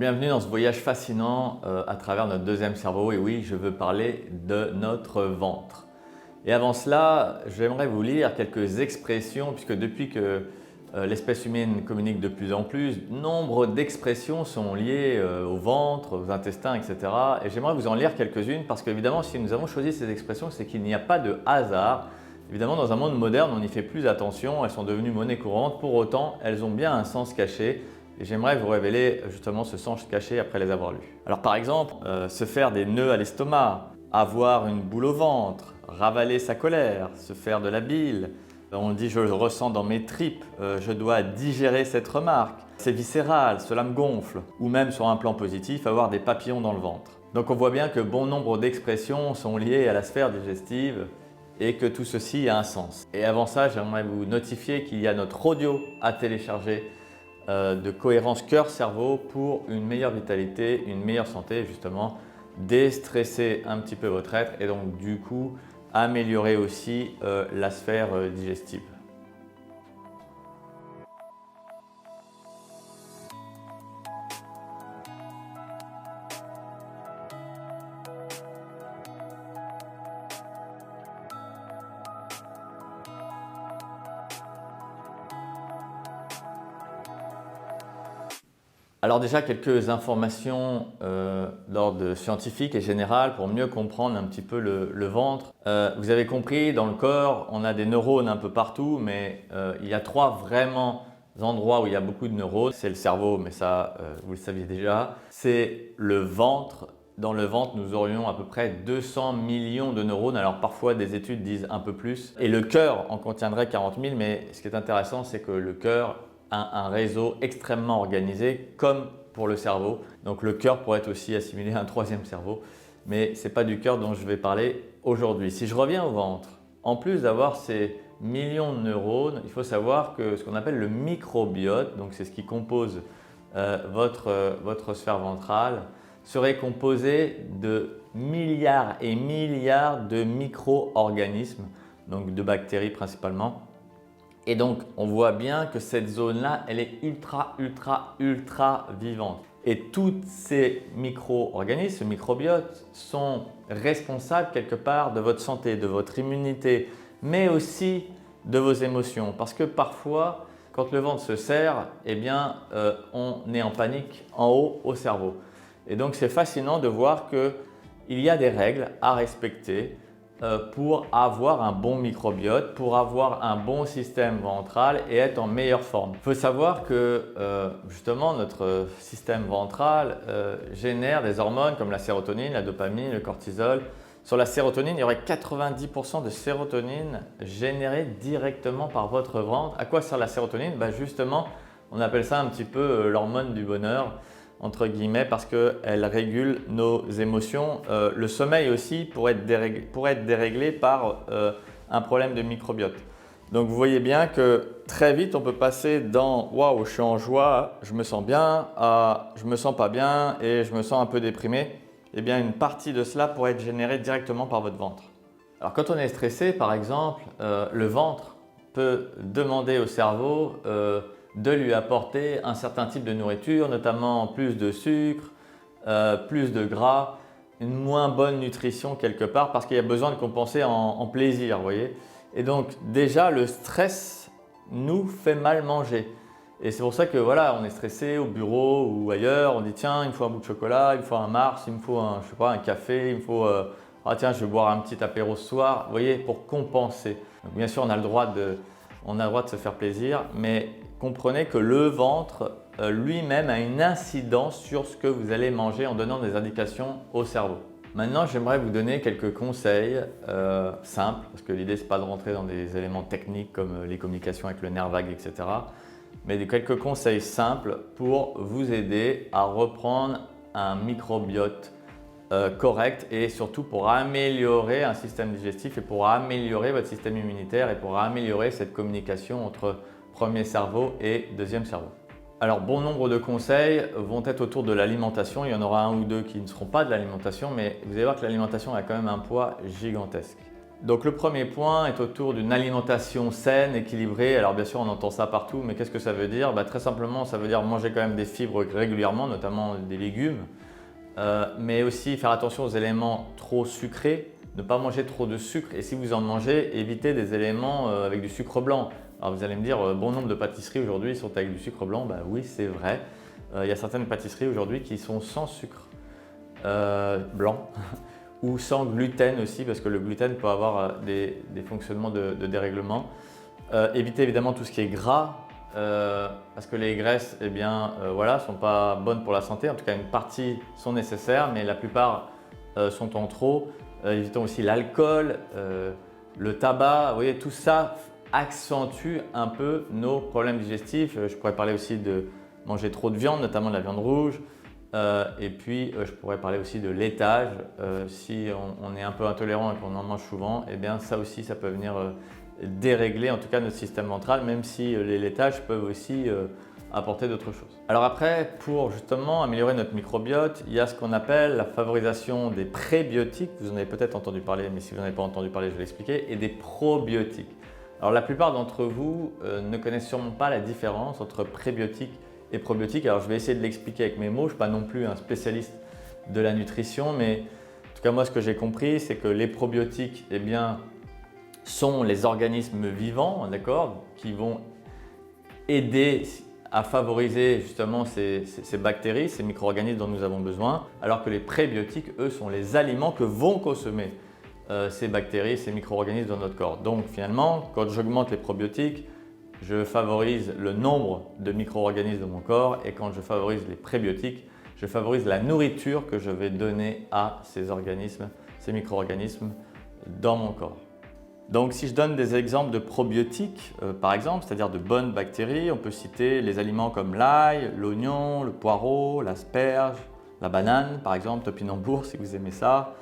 Bienvenue dans ce voyage fascinant à travers notre deuxième cerveau. Et oui, je veux parler de notre ventre. Et avant cela, j'aimerais vous lire quelques expressions, puisque depuis que l'espèce humaine communique de plus en plus, nombre d'expressions sont liées au ventre, aux intestins, etc. Et j'aimerais vous en lire quelques-unes, parce qu'évidemment, si nous avons choisi ces expressions, c'est qu'il n'y a pas de hasard. Évidemment, dans un monde moderne, on n'y fait plus attention, elles sont devenues monnaie courante. Pour autant, elles ont bien un sens caché. Et j'aimerais vous révéler justement ce sens caché après les avoir lus. Alors par exemple, se faire des nœuds à l'estomac, avoir une boule au ventre, ravaler sa colère, se faire de la bile. On dit « je le ressens dans mes tripes »,« je dois digérer cette remarque »,« c'est viscéral »,« cela me gonfle » ou même sur un plan positif, avoir des papillons dans le ventre. Donc on voit bien que bon nombre d'expressions sont liées à la sphère digestive et que tout ceci a un sens. Et avant ça, j'aimerais vous notifier qu'il y a notre audio à télécharger de cohérence cœur-cerveau pour une meilleure vitalité, une meilleure santé, justement, déstresser un petit peu votre être et donc du coup améliorer aussi la sphère digestive. Alors déjà, quelques informations d'ordre scientifique et général pour mieux comprendre un petit peu le ventre. Vous avez compris, dans le corps, on a des neurones un peu partout, mais il y a trois vraiment endroits où il y a beaucoup de neurones. C'est le cerveau, mais ça, vous le saviez déjà. C'est le ventre. Dans le ventre, nous aurions à peu près 200 millions de neurones. Alors parfois, des études disent un peu plus. Et le cœur en contiendrait 40 000, mais ce qui est intéressant, c'est que le cœur un réseau extrêmement organisé comme pour le cerveau. Donc le cœur pourrait être aussi assimilé à un troisième cerveau, mais ce n'est pas du cœur dont je vais parler aujourd'hui. Si je reviens au ventre, en plus d'avoir ces millions de neurones, il faut savoir que ce qu'on appelle le microbiote, donc c'est ce qui compose votre sphère ventrale, serait composé de milliards et milliards de micro-organismes, donc de bactéries principalement. Et donc, on voit bien que cette zone-là, elle est ultra vivante. Et tous ces micro-organismes, ce microbiote, sont responsables quelque part de votre santé, de votre immunité, mais aussi de vos émotions. Parce que parfois, quand le ventre se serre, eh bien, on est en panique en haut au cerveau. Et donc, c'est fascinant de voir qu'il y a des règles à respecter pour avoir un bon microbiote, pour avoir un bon système ventral et être en meilleure forme. Il faut savoir que justement notre système ventral génère des hormones comme la sérotonine, la dopamine, le cortisol. Sur la sérotonine, il y aurait 90% de sérotonine générée directement par votre ventre. À quoi sert la sérotonine? Justement, on appelle ça un petit peu l'hormone du bonheur, entre guillemets, parce qu'elle régule nos émotions. Le sommeil aussi pourrait être déréglé par un problème de microbiote. Donc vous voyez bien que très vite on peut passer dans « waouh, je suis en joie, je me sens bien » à « je me sens pas bien et je me sens un peu déprimé ». Eh bien une partie de cela pourrait être générée directement par votre ventre. Alors quand on est stressé par exemple, le ventre peut demander au cerveau de lui apporter un certain type de nourriture, notamment plus de sucre, plus de gras, une moins bonne nutrition quelque part parce qu'il y a besoin de compenser en plaisir, vous voyez. Et donc déjà le stress nous fait mal manger. Et c'est pour ça que voilà, on est stressé au bureau ou ailleurs, on dit tiens, il me faut un bout de chocolat, il me faut un Mars, il me faut un, je sais pas, un café, il me faut ah tiens, je vais boire un petit apéro ce soir, vous voyez, pour compenser. Donc bien sûr, on a le droit de se faire plaisir, mais comprenez que le ventre lui-même a une incidence sur ce que vous allez manger en donnant des indications au cerveau. Maintenant, j'aimerais vous donner quelques conseils simples, parce que l'idée, ce n'est pas de rentrer dans des éléments techniques comme les communications avec le nerf vague, etc. Mais quelques conseils simples pour vous aider à reprendre un microbiote correct et surtout pour améliorer un système digestif et pour améliorer votre système immunitaire et pour améliorer cette communication entre premier cerveau et deuxième cerveau. Alors bon nombre de conseils vont être autour de l'alimentation, il y en aura un ou deux qui ne seront pas de l'alimentation, mais vous allez voir que l'alimentation a quand même un poids gigantesque. Donc le premier point est autour d'une alimentation saine, équilibrée. Alors bien sûr on entend ça partout, mais qu'est-ce que ça veut dire? Très simplement ça veut dire manger quand même des fibres régulièrement, notamment des légumes, mais aussi faire attention aux éléments trop sucrés, ne pas manger trop de sucre et si vous en mangez, évitez des éléments avec du sucre blanc. Alors vous allez me dire, bon nombre de pâtisseries aujourd'hui sont avec du sucre blanc. Oui c'est vrai, il y a certaines pâtisseries aujourd'hui qui sont sans sucre blanc. Ou sans gluten aussi, parce que le gluten peut avoir des fonctionnements de dérèglement. Évitez évidemment tout ce qui est gras, parce que les graisses sont pas bonnes pour la santé. En tout cas, une partie sont nécessaires, mais la plupart sont en trop. Évitons aussi l'alcool, le tabac. Vous voyez, tout ça accentue un peu nos problèmes digestifs. Je pourrais parler aussi de manger trop de viande, notamment de la viande rouge. Et puis, je pourrais parler aussi de laitage. Si on est un peu intolérant et qu'on en mange souvent, ça aussi, ça peut venir dérégler en tout cas notre système ventral, même si les laitages peuvent aussi apporter d'autres choses. Alors après, pour justement améliorer notre microbiote, il y a ce qu'on appelle la favorisation des prébiotiques. Vous en avez peut-être entendu parler, mais si vous n'en avez pas entendu parler, je vais l'expliquer, et des probiotiques. Alors la plupart d'entre vous ne connaissent sûrement pas la différence entre prébiotiques et probiotiques. Alors je vais essayer de l'expliquer avec mes mots, je ne suis pas non plus un spécialiste de la nutrition, mais en tout cas moi ce que j'ai compris c'est que les probiotiques sont les organismes vivants, d'accord, qui vont aider à favoriser justement ces bactéries, ces micro-organismes dont nous avons besoin, alors que les prébiotiques, eux, sont les aliments que vont consommer ces bactéries, ces micro-organismes dans notre corps. Donc finalement, quand j'augmente les probiotiques, je favorise le nombre de micro-organismes dans mon corps et quand je favorise les prébiotiques, je favorise la nourriture que je vais donner à ces organismes, ces micro-organismes dans mon corps. Donc si je donne des exemples de probiotiques, par exemple, c'est-à-dire de bonnes bactéries, on peut citer les aliments comme l'ail, l'oignon, le poireau, l'asperge, la banane, par exemple, topinambour si vous aimez ça.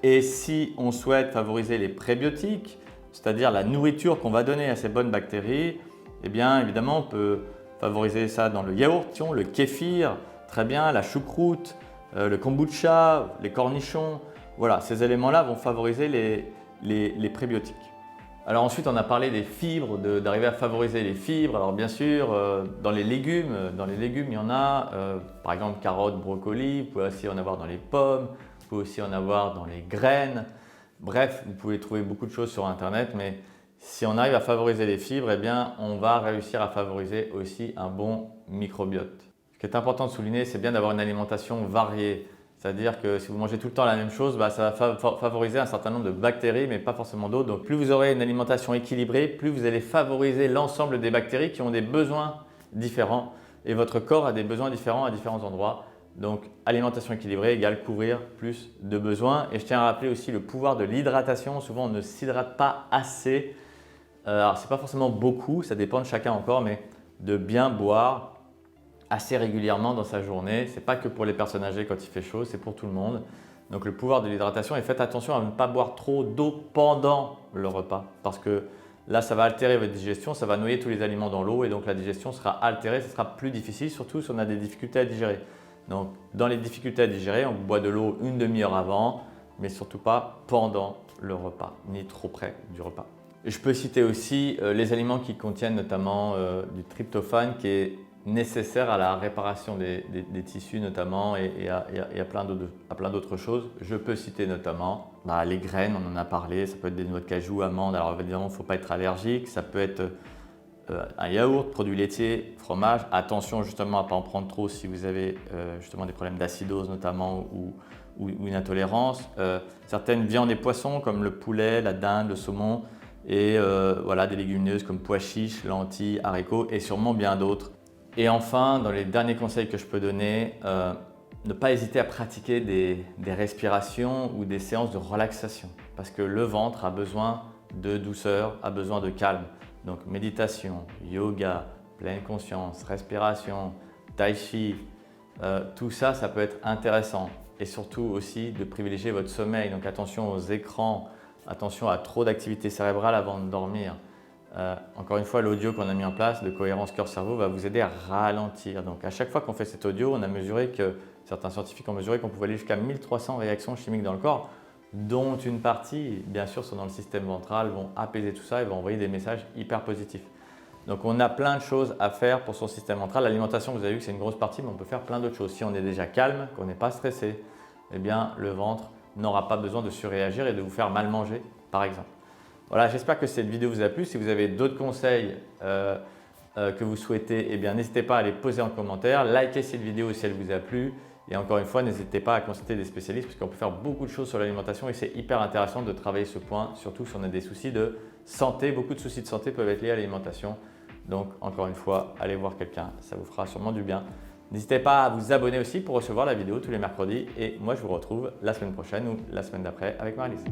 Et si on souhaite favoriser les prébiotiques, c'est-à-dire la nourriture qu'on va donner à ces bonnes bactéries, évidemment, on peut favoriser ça dans le yaourt, le kéfir, très bien, la choucroute, le kombucha, les cornichons. Voilà, ces éléments-là vont favoriser les prébiotiques. Alors ensuite, on a parlé des fibres, d'arriver à favoriser les fibres. Alors bien sûr, dans les légumes, il y en a, par exemple carottes, brocolis, vous pouvez aussi en avoir dans les pommes, vous pouvez aussi en avoir dans les graines. Bref, vous pouvez trouver beaucoup de choses sur Internet, mais si on arrive à favoriser les fibres, on va réussir à favoriser aussi un bon microbiote. Ce qui est important de souligner, c'est bien d'avoir une alimentation variée. C'est-à-dire que si vous mangez tout le temps la même chose, ça va favoriser un certain nombre de bactéries, mais pas forcément d'autres. Donc plus vous aurez une alimentation équilibrée, plus vous allez favoriser l'ensemble des bactéries qui ont des besoins différents. Et votre corps a des besoins différents à différents endroits. Donc alimentation équilibrée égale couvrir plus de besoins. Et je tiens à rappeler aussi le pouvoir de l'hydratation. Souvent on ne s'hydrate pas assez. Alors ce n'est pas forcément beaucoup, ça dépend de chacun encore, mais de bien boire assez régulièrement dans sa journée. Ce n'est pas que pour les personnes âgées quand il fait chaud, c'est pour tout le monde. Donc le pouvoir de l'hydratation, et faites attention à ne pas boire trop d'eau pendant le repas parce que là ça va altérer votre digestion, ça va noyer tous les aliments dans l'eau et donc la digestion sera altérée, ce sera plus difficile, surtout si on a des difficultés à digérer. Donc dans les difficultés à digérer, on boit de l'eau une demi-heure avant, mais surtout pas pendant le repas, ni trop près du repas. Je peux citer aussi les aliments qui contiennent notamment du tryptophane qui est nécessaire à la réparation des tissus notamment et à plein d'autres choses. Je peux citer notamment les graines, on en a parlé, ça peut être des noix de cajou, amandes, alors évidemment il ne faut pas être allergique, ça peut être un yaourt, produits laitiers, fromage. Attention justement à ne pas en prendre trop si vous avez justement des problèmes d'acidose notamment ou une intolérance. Certaines viandes et poissons comme le poulet, la dinde, le saumon et des légumineuses comme pois chiches, lentilles, haricots et sûrement bien d'autres. Et enfin, dans les derniers conseils que je peux donner, ne pas hésiter à pratiquer des respirations ou des séances de relaxation parce que le ventre a besoin de douceur, a besoin de calme. Donc méditation, yoga, pleine conscience, respiration, tai chi, tout ça, ça peut être intéressant. Et surtout aussi de privilégier votre sommeil. Donc attention aux écrans, attention à trop d'activité cérébrale avant de dormir. Encore une fois, l'audio qu'on a mis en place de cohérence cœur-cerveau va vous aider à ralentir. Donc à chaque fois qu'on fait cet audio, certains scientifiques ont mesuré qu'on pouvait aller jusqu'à 1300 réactions chimiques dans le corps dont une partie, bien sûr, sont dans le système ventral, vont apaiser tout ça et vont envoyer des messages hyper positifs. Donc on a plein de choses à faire pour son système ventral. L'alimentation, vous avez vu que c'est une grosse partie, mais on peut faire plein d'autres choses. Si on est déjà calme, qu'on n'est pas stressé, eh bien le ventre n'aura pas besoin de surréagir et de vous faire mal manger, par exemple. Voilà, j'espère que cette vidéo vous a plu. Si vous avez d'autres conseils que vous souhaitez, eh bien n'hésitez pas à les poser en commentaire. Likez cette vidéo si elle vous a plu. Et encore une fois, n'hésitez pas à consulter des spécialistes parce qu'on peut faire beaucoup de choses sur l'alimentation et c'est hyper intéressant de travailler ce point, surtout si on a des soucis de santé. Beaucoup de soucis de santé peuvent être liés à l'alimentation. Donc, encore une fois, allez voir quelqu'un, ça vous fera sûrement du bien. N'hésitez pas à vous abonner aussi pour recevoir la vidéo tous les mercredis. Et moi, je vous retrouve la semaine prochaine ou la semaine d'après avec Marie-Lise.